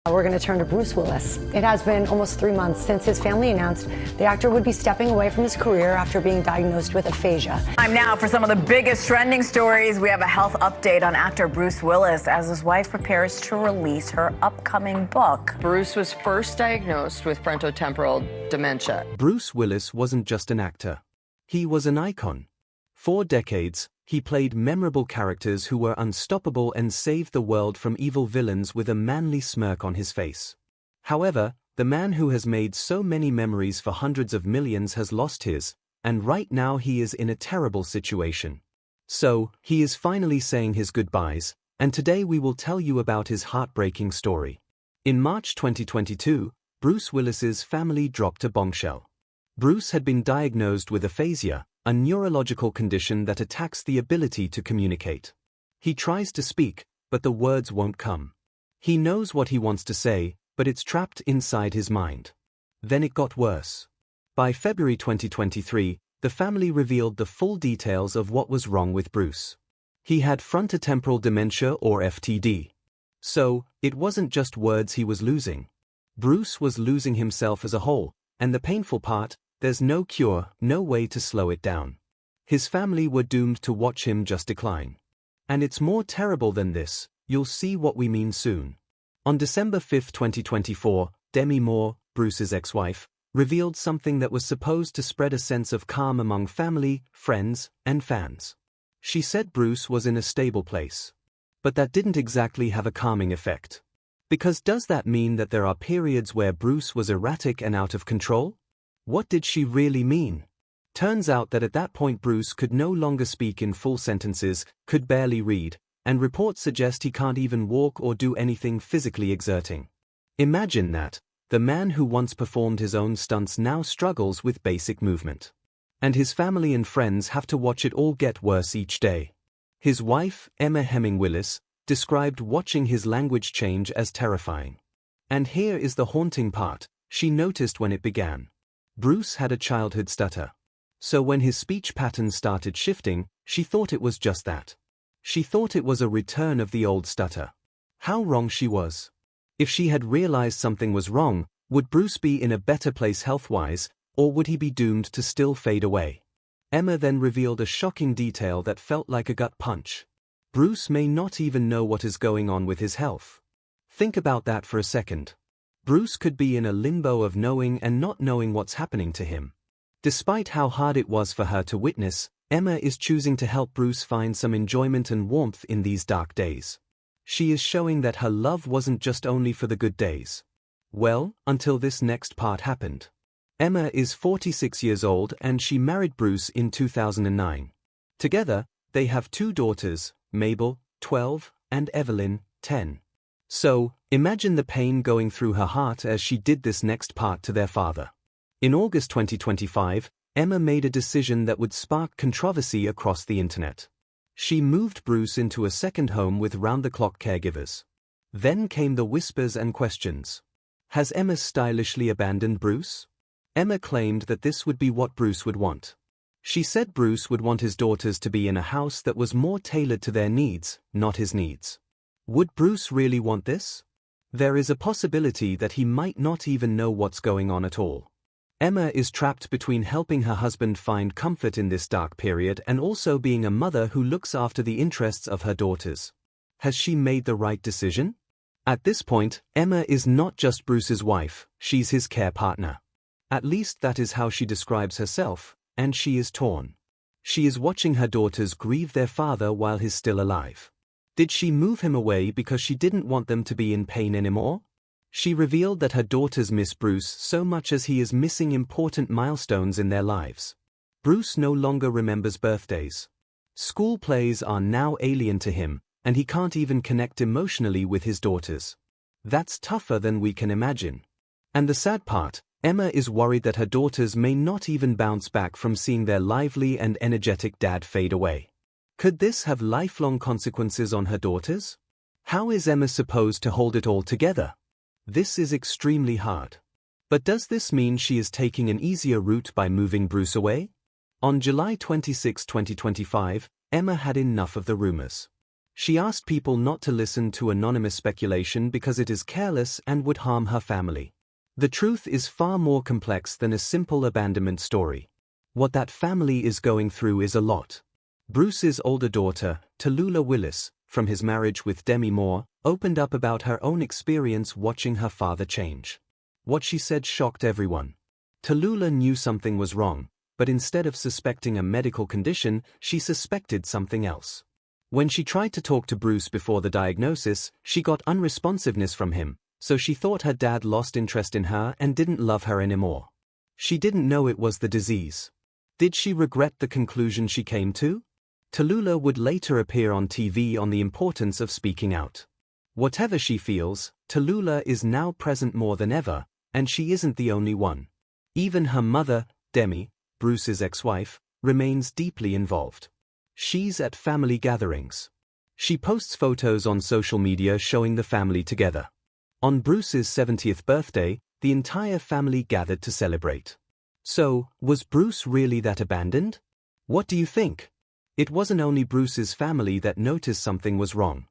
We're going to turn to Bruce Willis. It has been almost 3 months since his family announced the actor would be stepping away from his career after being diagnosed with aphasia. Time now for some of the biggest trending stories. We have a health update on actor Bruce Willis as his wife prepares to release her upcoming book. Bruce was first diagnosed with frontotemporal dementia. Bruce Willis wasn't just an actor. He was an icon. For decades, he played memorable characters who were unstoppable and saved the world from evil villains with a manly smirk on his face. However, the man who has made so many memories for hundreds of millions has lost his, and right now he is in a terrible situation. So, he is finally saying his goodbyes, and today we will tell you about his heartbreaking story. In March 2022, Bruce Willis's family dropped a bombshell. Bruce had been diagnosed with aphasia, a neurological condition that attacks the ability to communicate. He tries to speak, but the words won't come. He knows what he wants to say, but it's trapped inside his mind. Then it got worse. By February 2023, the family revealed the full details of what was wrong with Bruce. He had frontotemporal dementia or FTD. So, it wasn't just words he was losing. Bruce was losing himself as a whole, and the painful part, there's no cure, no way to slow it down. His family were doomed to watch him just decline. And it's more terrible than this, you'll see what we mean soon. On December 5, 2024, Demi Moore, Bruce's ex-wife, revealed something that was supposed to spread a sense of calm among family, friends, and fans. She said Bruce was in a stable place. But that didn't exactly have a calming effect. Because does that mean that there are periods where Bruce was erratic and out of control? What did she really mean? Turns out that at that point Bruce could no longer speak in full sentences, could barely read, and reports suggest he can't even walk or do anything physically exerting. Imagine that, the man who once performed his own stunts now struggles with basic movement. And his family and friends have to watch it all get worse each day. His wife, Emma Hemming Willis, described watching his language change as terrifying. And here is the haunting part, she noticed when it began. Bruce had a childhood stutter. So when his speech patterns started shifting, she thought it was just that. She thought it was a return of the old stutter. How wrong she was. If she had realized something was wrong, would Bruce be in a better place health-wise, or would he be doomed to still fade away? Emma then revealed a shocking detail that felt like a gut punch. Bruce may not even know what is going on with his health. Think about that for a second. Bruce could be in a limbo of knowing and not knowing what's happening to him. Despite how hard it was for her to witness, Emma is choosing to help Bruce find some enjoyment and warmth in these dark days. She is showing that her love wasn't just only for the good days. Well, until this next part happened. Emma is 46 years old and she married Bruce in 2009. Together, they have 2 daughters, Mabel, 12, and Evelyn, 10. So, imagine the pain going through her heart as she did this next part to their father. In August 2025, Emma made a decision that would spark controversy across the internet. She moved Bruce into a second home with round-the-clock caregivers. Then came the whispers and questions. Has Emma stylishly abandoned Bruce? Emma claimed that this would be what Bruce would want. She said Bruce would want his daughters to be in a house that was more tailored to their needs, not his needs. Would Bruce really want this? There is a possibility that he might not even know what's going on at all. Emma is trapped between helping her husband find comfort in this dark period and also being a mother who looks after the interests of her daughters. Has she made the right decision? At this point, Emma is not just Bruce's wife, she's his care partner. At least that is how she describes herself, and she is torn. She is watching her daughters grieve their father while he's still alive. Did she move him away because she didn't want them to be in pain anymore? She revealed that her daughters miss Bruce so much as he is missing important milestones in their lives. Bruce no longer remembers birthdays. School plays are now alien to him, and he can't even connect emotionally with his daughters. That's tougher than we can imagine. And the sad part, Emma is worried that her daughters may not even bounce back from seeing their lively and energetic dad fade away. Could this have lifelong consequences on her daughters? How is Emma supposed to hold it all together? This is extremely hard. But does this mean she is taking an easier route by moving Bruce away? On July 26, 2025, Emma had enough of the rumors. She asked people not to listen to anonymous speculation because it is careless and would harm her family. The truth is far more complex than a simple abandonment story. What that family is going through is a lot. Bruce's older daughter, Tallulah Willis, from his marriage with Demi Moore, opened up about her own experience watching her father change. What she said shocked everyone. Tallulah knew something was wrong, but instead of suspecting a medical condition, she suspected something else. When she tried to talk to Bruce before the diagnosis, she got unresponsiveness from him, so she thought her dad lost interest in her and didn't love her anymore. She didn't know it was the disease. Did she regret the conclusion she came to? Tallulah would later appear on TV on the importance of speaking out. Whatever she feels, Tallulah is now present more than ever, and she isn't the only one. Even her mother, Demi, Bruce's ex-wife, remains deeply involved. She's at family gatherings. She posts photos on social media showing the family together. On Bruce's 70th birthday, the entire family gathered to celebrate. So, was Bruce really that abandoned? What do you think? It wasn't only Bruce's family that noticed something was wrong.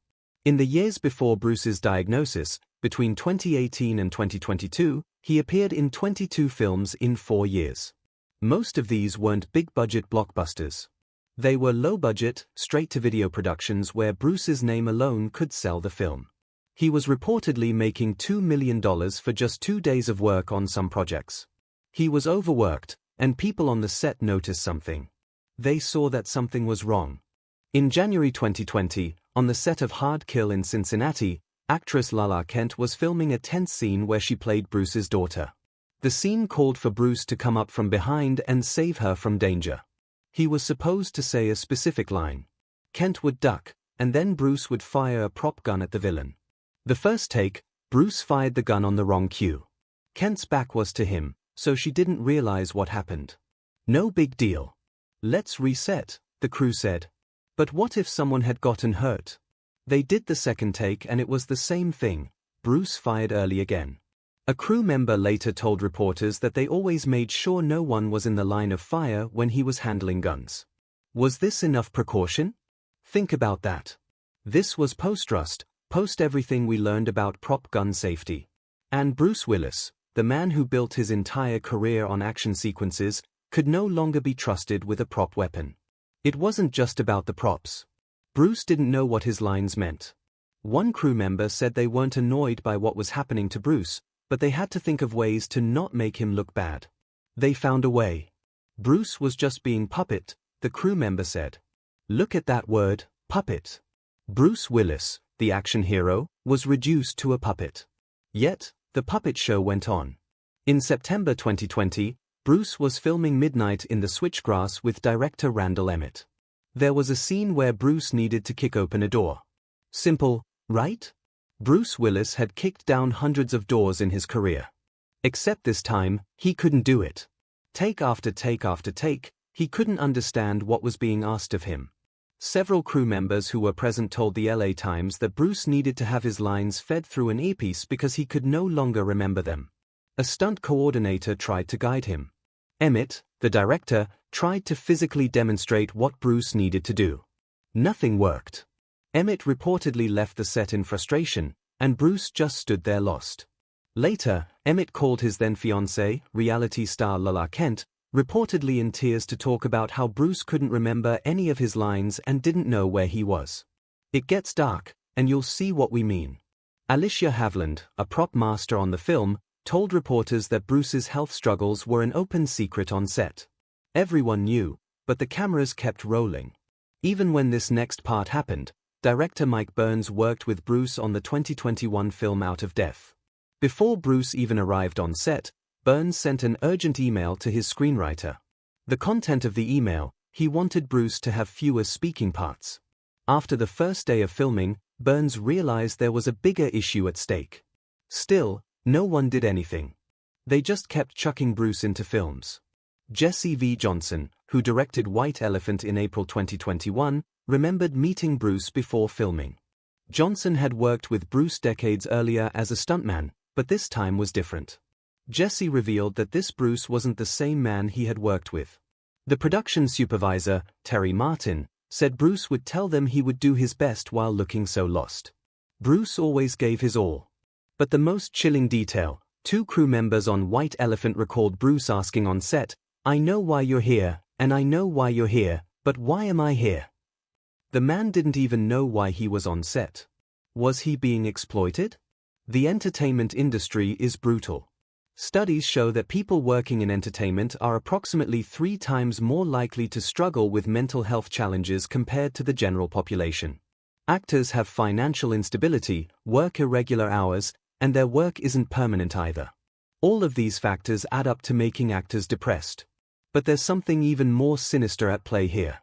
In the years before Bruce's diagnosis, between 2018 and 2022, he appeared in 22 films in 4 years. Most of these weren't big-budget blockbusters. They were low-budget, straight-to-video productions where Bruce's name alone could sell the film. He was reportedly making $2 million for just 2 days of work on some projects. He was overworked, and people on the set noticed something. They saw that something was wrong. In January 2020, on the set of Hard Kill in Cincinnati, actress Lala Kent was filming a tense scene where she played Bruce's daughter. The scene called for Bruce to come up from behind and save her from danger. He was supposed to say a specific line. Kent would duck, and then Bruce would fire a prop gun at the villain. The first take, Bruce fired the gun on the wrong cue. Kent's back was to him, so she didn't realize what happened. No big deal. Let's reset, the crew said. But what if someone had gotten hurt? They did the second take and it was the same thing. Bruce fired early again. A crew member later told reporters that they always made sure no one was in the line of fire when he was handling guns. Was this enough precaution? Think about that. This was post-Rust, post-everything we learned about prop gun safety. And Bruce Willis, the man who built his entire career on action sequences, could no longer be trusted with a prop weapon. It wasn't just about the props. Bruce didn't know what his lines meant. One crew member said they weren't annoyed by what was happening to Bruce, but they had to think of ways to not make him look bad. They found a way. Bruce was just being puppet, the crew member said. Look at that word, puppet. Bruce Willis, the action hero, was reduced to a puppet. Yet, the puppet show went on. In September 2020, Bruce was filming Midnight in the Switchgrass with director Randall Emmett. There was a scene where Bruce needed to kick open a door. Simple, right? Bruce Willis had kicked down hundreds of doors in his career. Except this time, he couldn't do it. Take after take after take, he couldn't understand what was being asked of him. Several crew members who were present told the LA Times that Bruce needed to have his lines fed through an earpiece because he could no longer remember them. A stunt coordinator tried to guide him. Emmett, the director, tried to physically demonstrate what Bruce needed to do. Nothing worked. Emmett reportedly left the set in frustration, and Bruce just stood there lost. Later, Emmett called his then-fiancée, reality star Lala Kent, reportedly in tears to talk about how Bruce couldn't remember any of his lines and didn't know where he was. It gets dark, and you'll see what we mean. Alicia Havland, a prop master on the film, told reporters that Bruce's health struggles were an open secret on set. Everyone knew, but the cameras kept rolling. Even when this next part happened, director Mike Burns worked with Bruce on the 2021 film Out of Death. Before Bruce even arrived on set, Burns sent an urgent email to his screenwriter. The content of the email, he wanted Bruce to have fewer speaking parts. After the first day of filming, Burns realized there was a bigger issue at stake. Still, no one did anything. They just kept chucking Bruce into films. Jesse V. Johnson, who directed White Elephant in April 2021, remembered meeting Bruce before filming. Johnson had worked with Bruce decades earlier as a stuntman, but this time was different. Jesse revealed that this Bruce wasn't the same man he had worked with. The production supervisor, Terry Martin, said Bruce would tell them he would do his best while looking so lost. Bruce always gave his all. But the most chilling detail, two crew members on White Elephant recalled Bruce asking on set, "I know why you're here, and I know why you're here, but why am I here?" The man didn't even know why he was on set. Was he being exploited? The entertainment industry is brutal. Studies show that people working in entertainment are approximately 3 times more likely to struggle with mental health challenges compared to the general population. Actors have financial instability, work irregular hours, and their work isn't permanent either. All of these factors add up to making actors depressed. But there's something even more sinister at play here.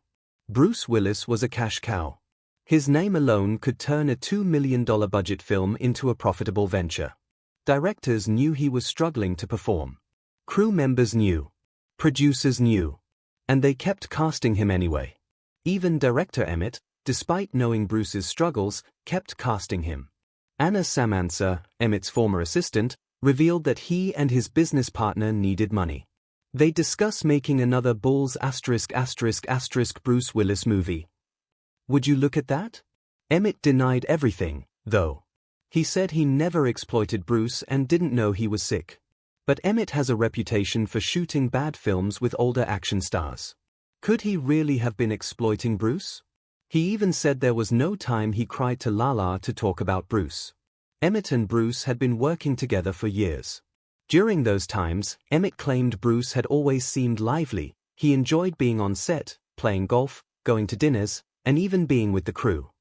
Bruce Willis was a cash cow. His name alone could turn a $2 million budget film into a profitable venture. Directors knew he was struggling to perform. Crew members knew. Producers knew. And they kept casting him anyway. Even director Emmett, despite knowing Bruce's struggles, kept casting him. Anna Samansa, Emmett's former assistant, revealed that he and his business partner needed money. They discuss making another Bulls **** Bruce Willis movie. Would you look at that? Emmett denied everything, though. He said he never exploited Bruce and didn't know he was sick. But Emmett has a reputation for shooting bad films with older action stars. Could he really have been exploiting Bruce? He even said there was no time he cried to Lala to talk about Bruce. Emmett and Bruce had been working together for years. During those times, Emmett claimed Bruce had always seemed lively. He enjoyed being on set, playing golf, going to dinners, and even being with the crew.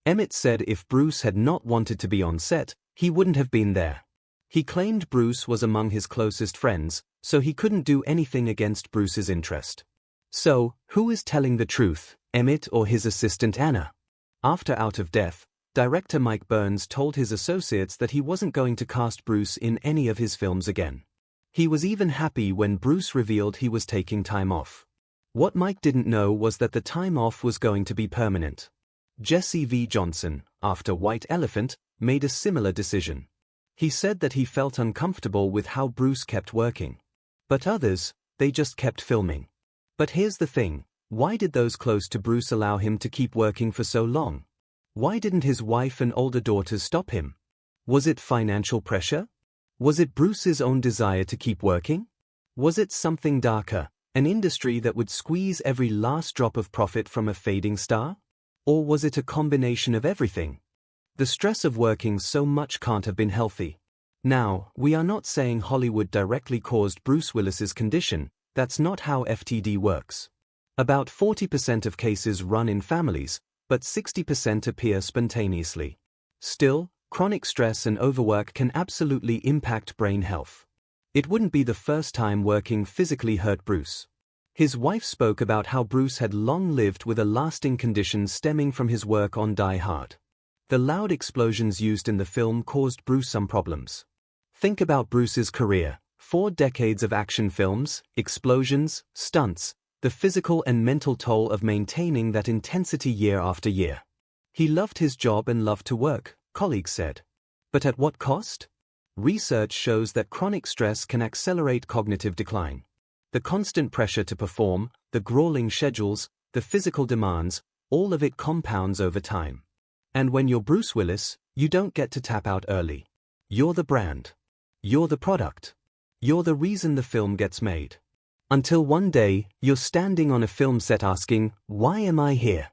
Emmett said if Bruce had not wanted to be on set, he wouldn't have been there. He claimed Bruce was among his closest friends, so he couldn't do anything against Bruce's interest. So, who is telling the truth, Emmett or his assistant Anna? After Out of Death, director Mike Burns told his associates that he wasn't going to cast Bruce in any of his films again. He was even happy when Bruce revealed he was taking time off. What Mike didn't know was that the time off was going to be permanent. Jesse V. Johnson, after White Elephant, made a similar decision. He said that he felt uncomfortable with how Bruce kept working. But others, they just kept filming. But here's the thing, why did those close to Bruce allow him to keep working for so long? Why didn't his wife and older daughters stop him? Was it financial pressure? Was it Bruce's own desire to keep working? Was it something darker, an industry that would squeeze every last drop of profit from a fading star? Or was it a combination of everything? The stress of working so much can't have been healthy. Now, we are not saying Hollywood directly caused Bruce Willis's condition. That's not how FTD works. About 40% of cases run in families, but 60% appear spontaneously. Still, chronic stress and overwork can absolutely impact brain health. It wouldn't be the first time working physically hurt Bruce. His wife spoke about how Bruce had long lived with a lasting condition stemming from his work on Die Hard. The loud explosions used in the film caused Bruce some problems. Think about Bruce's career: 4 decades of action films, explosions, stunts, the physical and mental toll of maintaining that intensity year after year. He loved his job and loved to work, colleagues said. But at what cost? Research shows that chronic stress can accelerate cognitive decline. The constant pressure to perform, the grueling schedules, the physical demands, all of it compounds over time. And when you're Bruce Willis, you don't get to tap out early. You're the brand. You're the product. You're the reason the film gets made. Until one day, you're standing on a film set asking, "Why am I here?"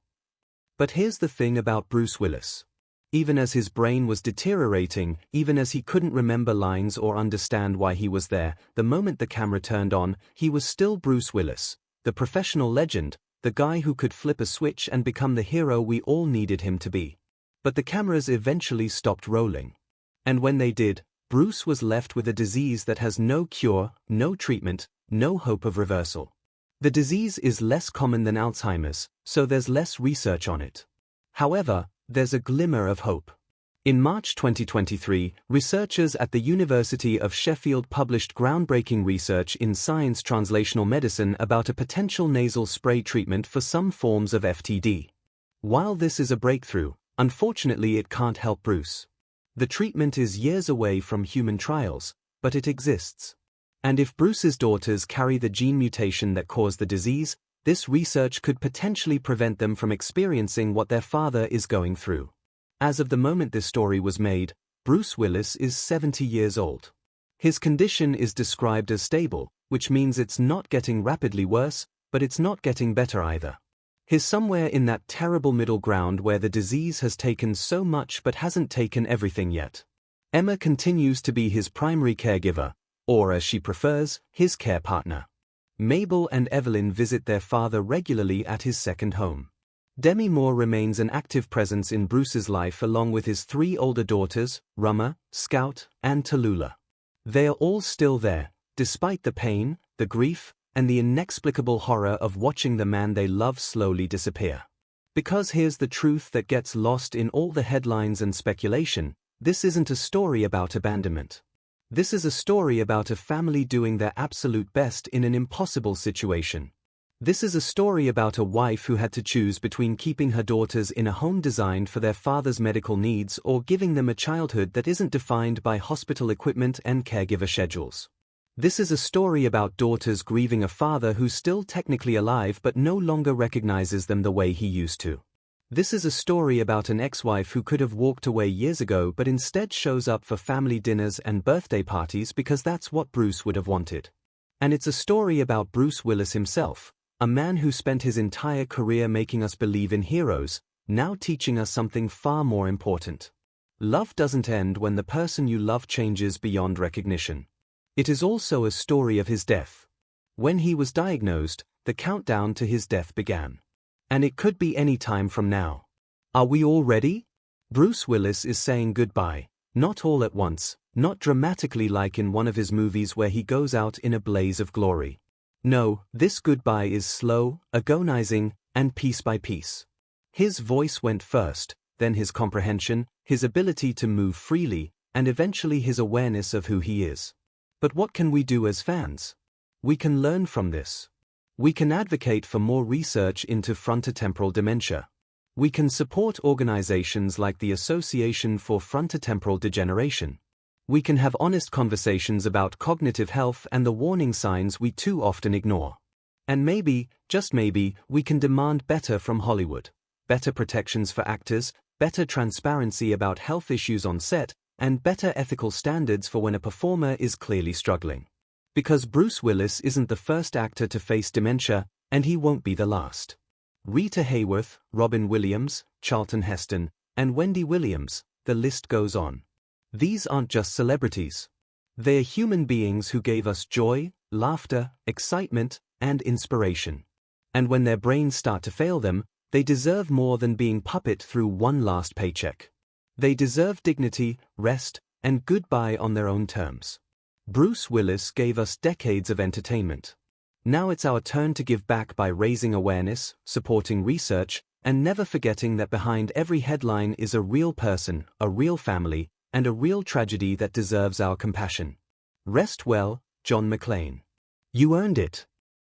But here's the thing about Bruce Willis. Even as his brain was deteriorating, even as he couldn't remember lines or understand why he was there, the moment the camera turned on, he was still Bruce Willis, the professional legend, the guy who could flip a switch and become the hero we all needed him to be. But the cameras eventually stopped rolling. And when they did, Bruce was left with a disease that has no cure, no treatment, no hope of reversal. The disease is less common than Alzheimer's, so there's less research on it. However, there's a glimmer of hope. In March 2023, researchers at the University of Sheffield published groundbreaking research in Science Translational Medicine about a potential nasal spray treatment for some forms of FTD. While this is a breakthrough, unfortunately it can't help Bruce. The treatment is years away from human trials, but it exists. And if Bruce's daughters carry the gene mutation that caused the disease, This research could potentially prevent them from experiencing what their father is going through. As of the moment this story was made, Bruce Willis is 70 years old. His condition is described as stable, which means it's not getting rapidly worse, but it's not getting better either. He's somewhere in that terrible middle ground where the disease has taken so much but hasn't taken everything yet. Emma continues to be his primary caregiver, or as she prefers, his care partner. Mabel and Evelyn visit their father regularly at his second home. Demi Moore remains an active presence in Bruce's life along with his 3 older daughters, Rummer, Scout, and Tallulah. They are all still there, despite the pain, the grief, and the inexplicable horror of watching the man they love slowly disappear. Because here's the truth that gets lost in all the headlines and speculation: this isn't a story about abandonment. This is a story about a family doing their absolute best in an impossible situation. This is a story about a wife who had to choose between keeping her daughters in a home designed for their father's medical needs or giving them a childhood that isn't defined by hospital equipment and caregiver schedules. This is a story about daughters grieving a father who's still technically alive but no longer recognizes them the way he used to. This is a story about an ex-wife who could have walked away years ago but instead shows up for family dinners and birthday parties because that's what Bruce would have wanted. And it's a story about Bruce Willis himself, a man who spent his entire career making us believe in heroes, now teaching us something far more important. Love doesn't end when the person you love changes beyond recognition. It is also a story of his death. When he was diagnosed, the countdown to his death began. And it could be any time from now. Are we all ready? Bruce Willis is saying goodbye, not all at once, not dramatically like in one of his movies where he goes out in a blaze of glory. No, this goodbye is slow, agonizing, and piece by piece. His voice went first, then his comprehension, his ability to move freely, and eventually his awareness of who he is. But what can we do as fans? We can learn from this. We can advocate for more research into frontotemporal dementia. We can support organizations like the Association for Frontotemporal Degeneration. We can have honest conversations about cognitive health and the warning signs we too often ignore. And maybe, just maybe, we can demand better from Hollywood. Better protections for actors, better transparency about health issues on set, and better ethical standards for when a performer is clearly struggling. Because Bruce Willis isn't the first actor to face dementia, and he won't be the last. Rita Hayworth, Robin Williams, Charlton Heston, and Wendy Williams, the list goes on. These aren't just celebrities. They're human beings who gave us joy, laughter, excitement, and inspiration. And when their brains start to fail them, they deserve more than being puppet through one last paycheck. They deserve dignity, rest, and goodbye on their own terms. Bruce Willis gave us decades of entertainment. Now it's our turn to give back by raising awareness, supporting research, and never forgetting that behind every headline is a real person, a real family, and a real tragedy that deserves our compassion. Rest well, John McClane. You earned it.